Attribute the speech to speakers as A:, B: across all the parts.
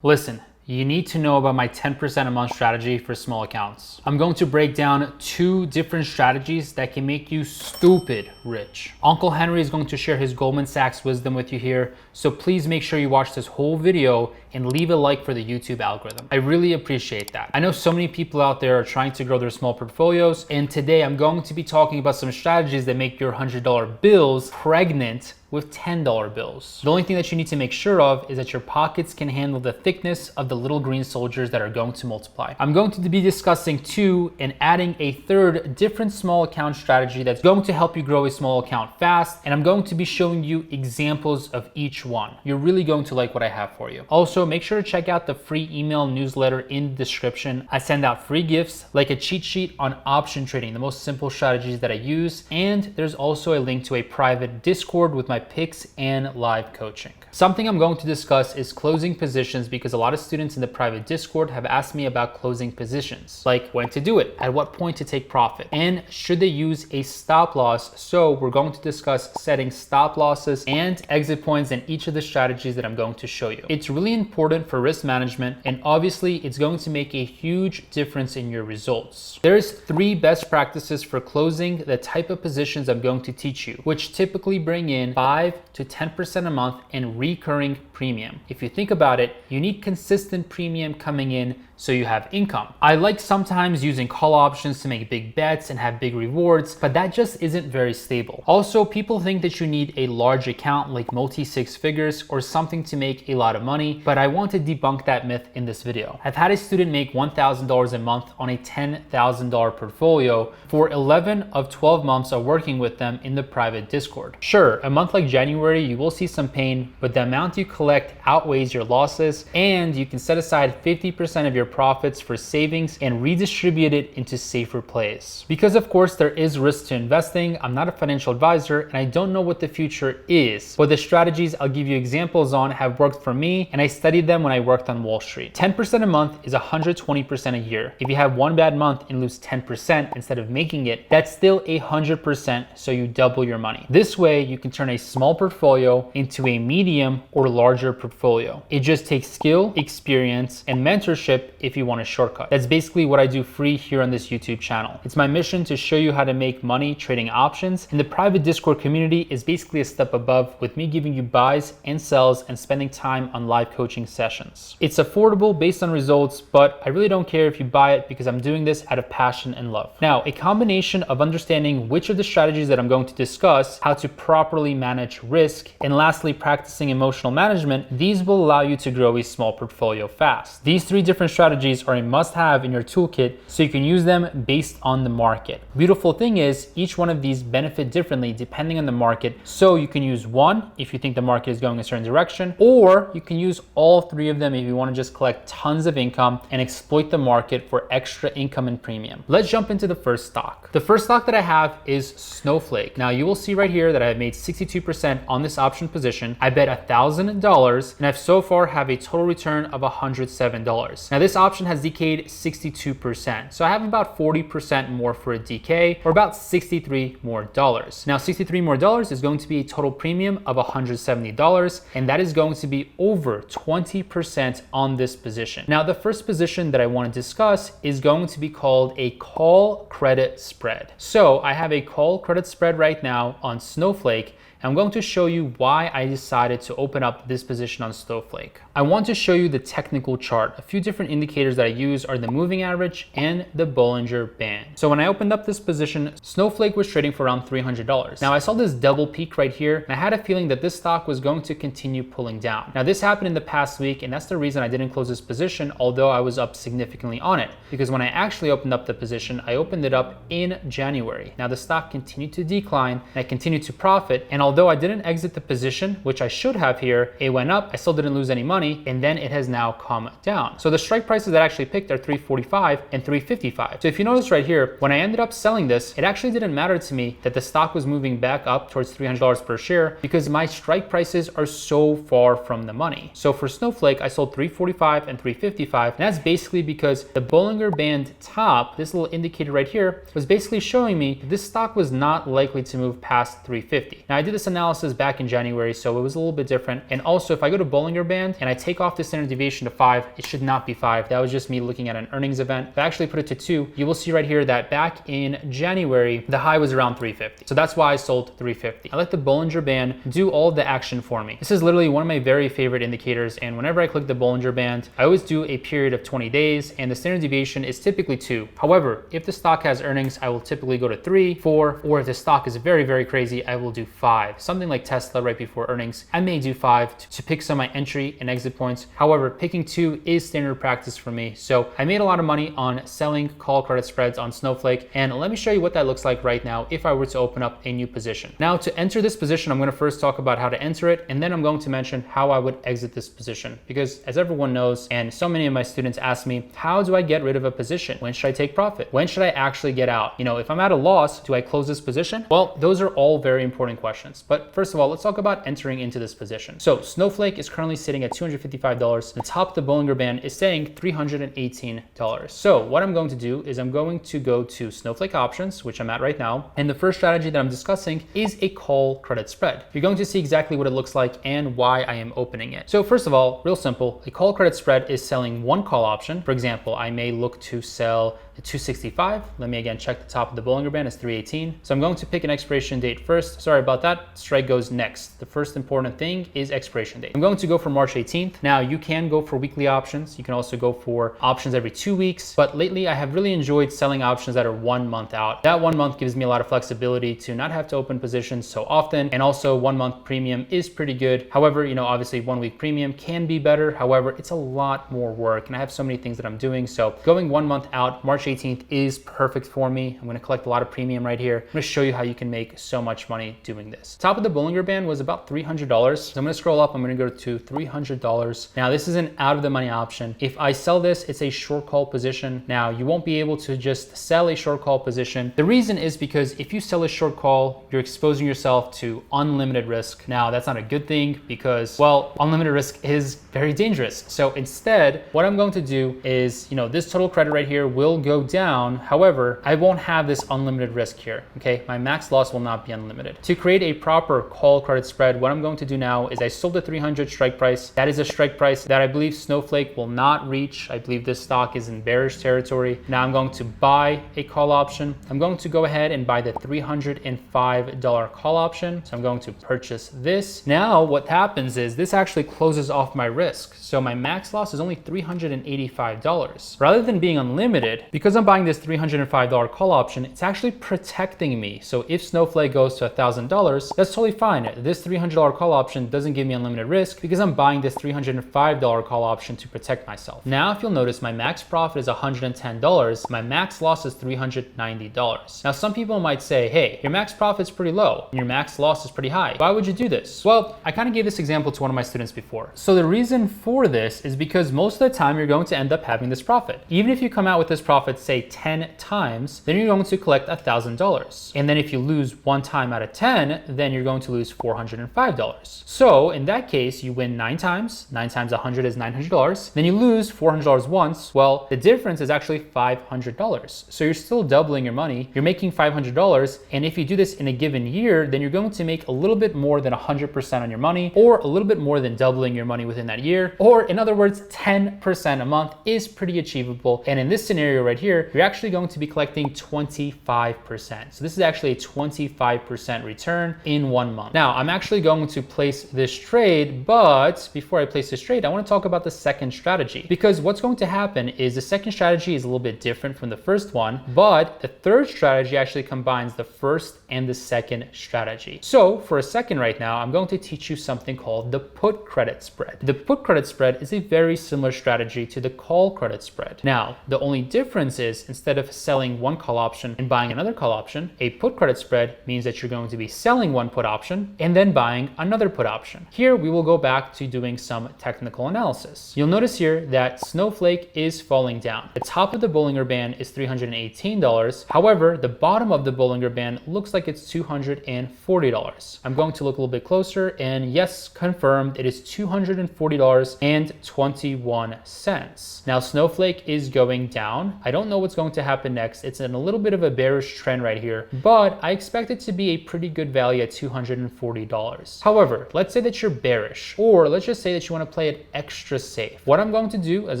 A: Listen, you need to know about my 10% a month strategy for small accounts. I'm going to break down 2 different strategies that can make you stupid rich. Uncle Henry is going to share his Goldman Sachs wisdom with you here, so please make sure you watch this whole video and leave a like for the YouTube algorithm. I really appreciate that. I know so many people out there are trying to grow their small portfolios, and today I'm going to be talking about some strategies that make your $100 bills pregnant with $10 bills. The only thing that you need to make sure of is that your pockets can handle the thickness of the little green soldiers that are going to multiply. I'm going to be discussing 2 and adding a 3rd different small account strategy that's going to help you grow a small account fast, and I'm going to be showing you examples of each one. You're really going to like what I have for you. Also, make sure to check out the free email newsletter in the description. I send out free gifts like a cheat sheet on option trading, the most simple strategies that I use, and there's also a link to a private Discord with my picks and live coaching. Something I'm going to discuss is closing positions, because a lot of students in the private Discord have asked me about closing positions, like when to do it, at what point to take profit, and should they use a stop loss. So we're going to discuss setting stop losses and exit points in each of the strategies that I'm going to show you. It's really important for risk management, and obviously it's going to make a huge difference in your results. There's 3 best practices for closing the type of positions I'm going to teach you, which typically bring in 5 to 10% a month in recurring premium. If you think about it, you need consistent premium coming in so you have income. I like sometimes using call options to make big bets and have big rewards, but that just isn't very stable. Also, people think that you need a large account like multi-6 figures or something to make a lot of money, but I want to debunk that myth in this video. I've had a student make $1,000 a month on a $10,000 portfolio for 11 of 12 months of working with them in the private Discord. Sure, a month like January, you will see some pain, but the amount you collect outweighs your losses, and you can set aside 50% of your profits for savings and redistribute it into safer plays. Because of course there is risk to investing, I'm not a financial advisor and I don't know what the future is, but the strategies I'll give you examples on have worked for me, and I studied them when I worked on Wall Street. 10% a month is 120% a year. If you have one bad month and lose 10% instead of making it, that's still 100%, so you double your money. This way you can turn a small portfolio into a medium or larger portfolio. It just takes skill, experience, and mentorship if you want a shortcut. That's basically what I do free here on this YouTube channel. It's my mission to show you how to make money trading options, and the private Discord community is basically a step above, with me giving you buys and sells and spending time on live coaching sessions. It's affordable based on results, but I really don't care if you buy it because I'm doing this out of passion and love. Now, a combination of understanding which of the strategies that I'm going to discuss, how to properly manage risk, and lastly, practicing emotional management, these will allow you to grow a small portfolio fast. These 3 different strategies are a must-have in your toolkit, so you can use them based on the market. Beautiful thing is, each one of these benefit differently depending on the market, so you can use one if you think the market is going a certain direction, or you can use all 3 of them if you want to just collect tons of income and exploit the market for extra income and premium. Let's jump into the first stock. The first stock that I have is Snowflake. Now you will see right here that I have made 62% on this option position. I bet $1,000 and I've so far have a total return of $107. Now this option has decayed 62%. So I have about 40% more for a decay, or about $63 more. Now $63 more is going to be a total premium of $170, and that is going to be over 20% on this position. Now the first position that I want to discuss is going to be called a call credit spread. So I have a call credit spread right now on Snowflake. I'm going to show you why I decided to open up this position on Snowflake. I want to show you the technical chart. A few different indicators that I use are the moving average and the Bollinger Band. So when I opened up this position, Snowflake was trading for around $300. Now I saw this double peak right here, and I had a feeling that this stock was going to continue pulling down. Now this happened in the past week, and that's the reason I didn't close this position, although I was up significantly on it. Because when I actually opened up the position, I opened it up in January. Now the stock continued to decline, and I continued to profit, and although I didn't exit the position, which I should have here, it went up, I still didn't lose any money, and then it has now come down. So the strike prices that I actually picked are $345 and $355. So if you notice right here, when I ended up selling this, it actually didn't matter to me that the stock was moving back up towards $300 per share, because my strike prices are so far from the money. So for Snowflake, I sold $345 and $355, and that's basically because the Bollinger Band top, this little indicator right here, was basically showing me that this stock was not likely to move past $350. Now I did the this analysis back in January, so it was a little bit different. And also, if I go to Bollinger Band and I take off the standard deviation to 5, it should not be 5. That was just me looking at an earnings event. If I actually put it to 2, you will see right here that back in January, the high was around 350. So that's why I sold 350. I let the Bollinger Band do all the action for me. This is literally one of my very favorite indicators. And whenever I click the Bollinger Band, I always do a period of 20 days and the standard deviation is typically 2. However, if the stock has earnings, I will typically go to 3, 4, or if the stock is very, very crazy, I will do 5. Something like Tesla right before earnings, I may do 5 to pick some of my entry and exit points. However, picking 2 is standard practice for me. So I made a lot of money on selling call credit spreads on Snowflake. And let me show you what that looks like right now if I were to open up a new position. Now to enter this position, I'm going to first talk about how to enter it, and then I'm going to mention how I would exit this position. Because as everyone knows, and so many of my students ask me, how do I get rid of a position? When should I take profit? When should I actually get out? You know, if I'm at a loss, do I close this position? Well, those are all very important questions. But first of all, let's talk about entering into this position. So Snowflake is currently sitting at $255. The top of the Bollinger Band is saying $318. So what I'm going to do is I'm going to go to Snowflake options, which I'm at right now. And the first strategy that I'm discussing is a call credit spread. You're going to see exactly what it looks like and why I am opening it. So first of all, real simple, a call credit spread is selling one call option. For example, I may look to sell at 265. Let me again check the top of the Bollinger Band is 318. So I'm going to pick an expiration date first. Sorry about that. Strike goes next. The first important thing is expiration date. I'm going to go for March 18th. Now you can go for weekly options. You can also go for options every 2 weeks. But lately I have really enjoyed selling options that are 1 month out. That 1 month gives me a lot of flexibility to not have to open positions so often. And also 1 month premium is pretty good. However, you know, obviously 1 week premium can be better. However, it's a lot more work and I have so many things that I'm doing. So going 1 month out, March 18th is perfect for me. I'm going to collect a lot of premium right here. I'm going to show you how you can make so much money doing this. Top of the Bollinger Band was about $300. So I'm going to scroll up. I'm going to go to $300. Now this is an out of the money option. If I sell this, it's a short call position. Now you won't be able to just sell a short call position. The reason is because if you sell a short call, you're exposing yourself to unlimited risk. Now that's not a good thing because, well, unlimited risk is very dangerous. So instead, what I'm going to do is, you know, this total credit right here will go down. However, I won't have this unlimited risk here. Okay, my max loss will not be unlimited. To create a proper call credit spread, what I'm going to do now is I sold the 300 strike price. That is a strike price that I believe Snowflake will not reach. I believe this stock is in bearish territory. Now I'm going to buy a call option. I'm going to go ahead and buy the $305 call option. So I'm going to purchase this. Now what happens is this actually closes off my risk. So my max loss is only $385. Rather than being unlimited, because I'm buying this $305 call option, it's actually protecting me. So if Snowflake goes to $1,000, that's totally fine. This $300 call option doesn't give me unlimited risk because I'm buying this $305 call option to protect myself. Now, if you'll notice, my max profit is $110. My max loss is $390. Now, some people might say, hey, your max profit's pretty low and your max loss is pretty high. Why would you do this? Well, I kind of gave this example to one of my students before. So the reason for this is because most of the time you're going to end up having this profit. Even if you come out with this profit, say 10 times, then you're going to collect $1,000. And then if you lose 1 time out of 10, then you're going to lose $405. So in that case, you win 9 times. 9 times 100 is $900. Then you lose $400 once. Well, the difference is actually $500. So you're still doubling your money. You're making $500. And if you do this in a given year, then you're going to make a little bit more than 100% on your money, or a little bit more than doubling your money within that year. Or in other words, 10% a month is pretty achievable. And in this scenario right here, you're actually going to be collecting 25%. So this is actually a 25% return in 1 month. Now, I'm actually going to place this trade, but before I place this trade, I want to talk about the second strategy, because what's going to happen is the second strategy is a little bit different from the first one, but the third strategy actually combines the first and the second strategy. So for a second right now, I'm going to teach you something called the put credit spread. The put credit spread is a very similar strategy to the call credit spread. Now, the only difference is instead of selling one call option and buying another call option, a put credit spread means that you're going to be selling one put option and then buying another put option. Here, we will go back to doing some technical analysis. You'll notice here that Snowflake is falling down. The top of the Bollinger Band is $318. However, the bottom of the Bollinger Band looks like like it's $240. I'm going to look a little bit closer, and yes, confirmed, it is $240.21. Now, Snowflake is going down. I don't know what's going to happen next. It's in a little bit of a bearish trend right here, but I expect it to be a pretty good value at $240. However, let's say that you're bearish, or let's just say that you want to play it extra safe. What I'm going to do is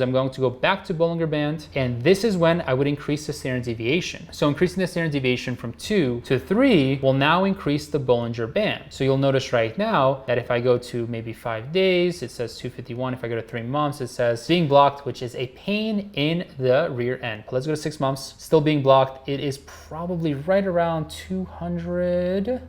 A: I'm going to go back to Bollinger Band, and this is when I would increase the standard deviation. So increasing the standard deviation from 2 to 3 will now increase the Bollinger Band. So you'll notice right now that if I go to maybe 5 days, it says 251. If I go to 3 months, it says being blocked, which is a pain in the rear end. But let's go to 6 months, still being blocked. It is probably right around 200,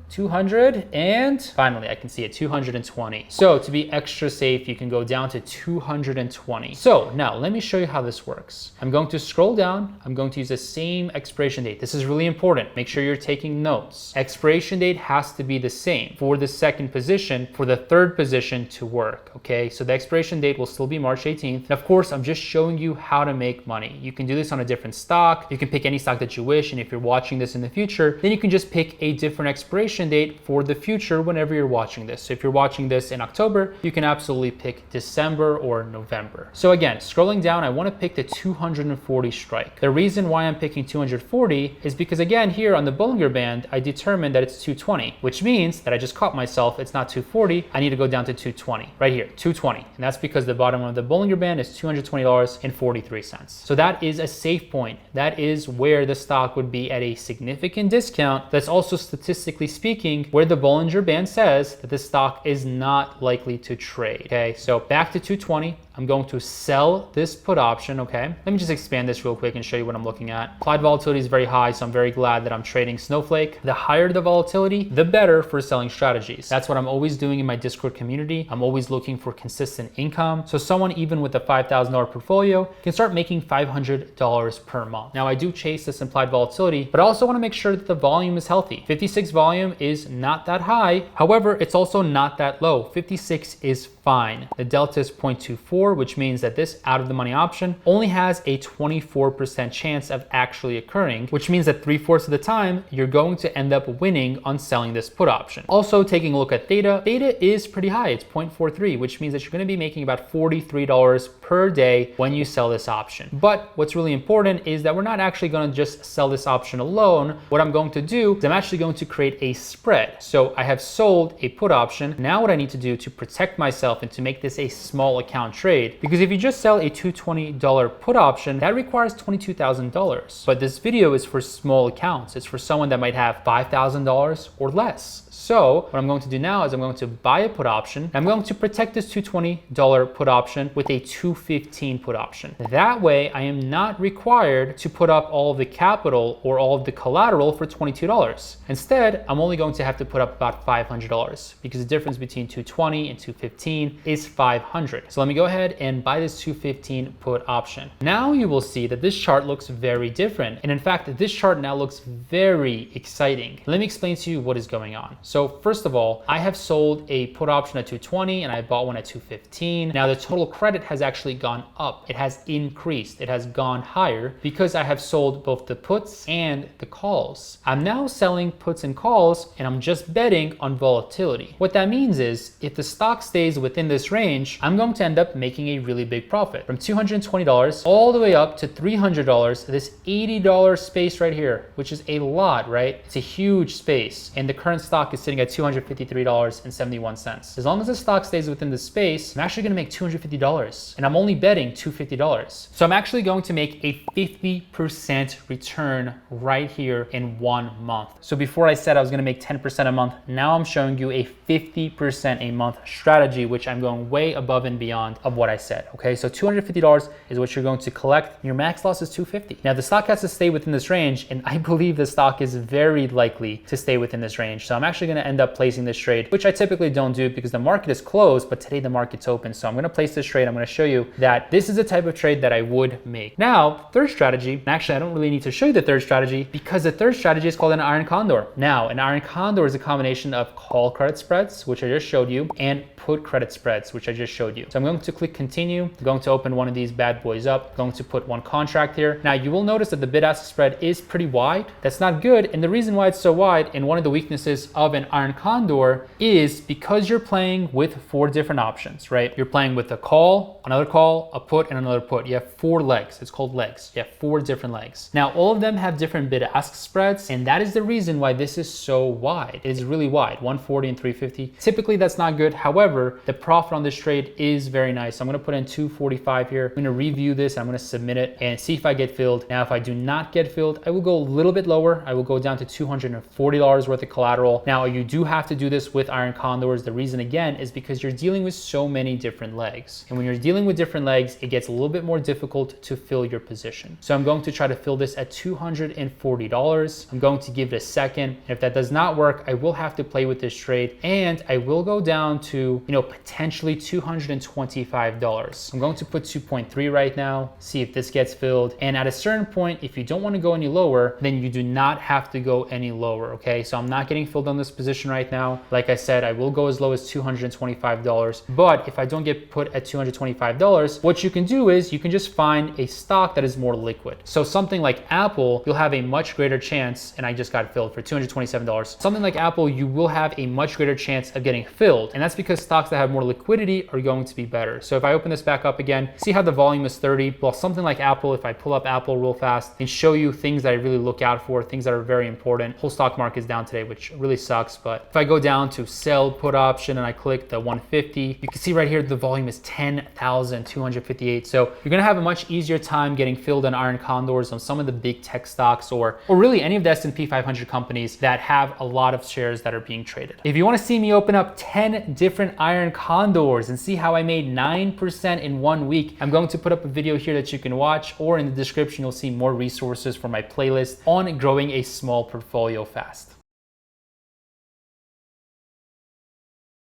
A: and finally I can see it, 220. So to be extra safe, you can go down to 220. So now let me show you how this works. I'm going to scroll down. I'm going to use the same expiration date. This is really important. Make sure you're taking notes. Expiration date has to be the same for the second position, for the third position to work, okay? So the expiration date will still be March 18th. And of course, I'm just showing you how to make money. You can do this on a different stock. You can pick any stock that you wish. And if you're watching this in the future, then you can just pick a different expiration date for the future whenever you're watching this. So if you're watching this in October, you can absolutely pick December or November. So again, scrolling down, I want to pick the 240 strike. The reason why I'm picking 240 is because again, here on the Bollinger Band, I determined that it's 220, which means that I just caught myself. It's not 240. I need to go down to 220 right here, 220. And that's because the bottom of the Bollinger Band is $220.43. So that is a safe point. That is where the stock would be at a significant discount. That's also statistically speaking where the Bollinger Band says that the stock is not likely to trade. Okay, so back to 220. I'm going to sell this put option, okay? Let me just expand this real quick and show you what I'm looking at. Applied volatility is very high, so I'm very glad that I'm trading Snowflake. The higher the volatility, the better for selling strategies. That's what I'm always doing in my Discord community. I'm always looking for consistent income. So someone even with a $5,000 portfolio can start making $500 per month. Now I do chase this implied volatility, but I also want to make sure that the volume is healthy. 56 volume is not that high. However, it's also not that low. 56 is fine. The delta is 0.24, which means that this out of the money option only has a 24% chance of actually occurring, which means that 3/4 of the time you're going to end up winning on selling this put option. Also taking a look at theta is pretty high. It's 0.43, which means that you're going to be making about $43 per day when you sell this option. But what's really important is that we're not actually going to just sell this option alone. What I'm going to do is I'm actually going to create a spread. So I have sold a put option. Now what I need to do to protect myself and to make this a small account trade, because if you just sell a $220 put option, that requires $22,000. But this video is for small accounts. It's for someone that might have $5,000 or less. So what I'm going to do now is I'm going to buy a put option. I'm going to protect this $220 put option with a $215 put option. That way I am not required to put up all of the capital or all of the collateral for $22. Instead, I'm only going to have to put up about $500 because the difference between $220 and $215 is $500. So let me go ahead and buy this $215 put option. Now you will see that this chart looks very different. And in fact, this chart now looks very exciting. Let me explain to you what is going on. So first of all, I have sold a put option at 220 and I bought one at 215. Now the total credit has actually gone up. It has increased. It has gone higher because I have sold both the puts and the calls. I'm now selling puts and calls and I'm just betting on volatility. What that means is if the stock stays within this range, I'm going to end up making a really big profit. From $220 all the way up to $300, this $80 space right here, which is a lot, right? It's a huge space. And the current stock is sitting at $253.71. As long as the stock stays within this space, I'm actually going to make $250 and I'm only betting $250. So I'm actually going to make a 50% return right here in 1 month. So before I said I was going to make 10% a month, now I'm showing you a 50% a month strategy, which I'm going way above and beyond of what I said. Okay, so $250 is what you're going to collect. Your max loss is $250. Now the stock has to stay within this range, and I believe the stock is very likely to stay within this range. So I'm actually actually going to end up placing this trade, which I typically don't do because the market is closed, but today the market's open. So I'm going to place this trade. I'm going to show you that this is the type of trade that I would make. Now, third strategy, and actually I don't really need to show you the third strategy because the third strategy is called an iron condor. Now, an iron condor is a combination of call credit spreads, which I just showed you, and put credit spreads, which I just showed you. So I'm going to click continue. I'm going to open one of these bad boys up. I'm going to put one contract here. Now you will notice that the bid-ask spread is pretty wide. That's not good. And the reason why it's so wide, and one of the weaknesses of an iron condor, is because you're playing with 4 different options, right? You're playing with a call, a put, and another put. You have 4 legs. It's called legs. You have 4 different legs. Now all of them have different bid-ask spreads, and that is the reason why this is so wide. It is really wide, 140 and 350. Typically that's not good. However, the profit on this trade is very nice. I'm going to put in 245 here. I'm going to review this. I'm going to submit it and see if I get filled. Now, if I do not get filled, I will go a little bit lower. I will go down to $240 worth of collateral. Now, you do have to do this with iron condors. The reason again is because you're dealing with so many different legs. And when you're dealing with different legs, it gets a little bit more difficult to fill your position. So I'm going to try to fill this at $240. I'm going to give it a second. And if that does not work, I will have to play with this trade and I will go down to, potentially $225. I'm going to put 2.3 right now, see if this gets filled. And at a certain point, if you don't want to go any lower, then you do not have to go any lower, okay? So I'm not getting filled on this position right now. Like I said, I will go as low as $225. But if I don't get put at $225, what you can do is you can just find a stock that is more liquid. So something like Apple, you'll have a much greater chance, and I just got filled for $227. Something like Apple, you will have a much greater chance of getting filled. And that's because stocks that have more liquidity are going to be better. So if I open this back up again, see how the volume is 30. Well, something like Apple, if I pull up Apple real fast and show you things that I really look out for, things that are very important. Whole stock market is down today, which really sucks. But if I go down to sell put option and I click the 150, you can see right here, the volume is 10,258. So you're gonna have a much easier time getting filled on iron condors on some of the big tech stocks or really any of the S&P 500 companies that have a lot of shares that are being traded. If you wanna see me open up 10 different iron condors and see how I made 9% in 1 week, I'm going to put up a video here that you can watch, or in the description, you'll see more resources for my playlist on growing a small portfolio fast.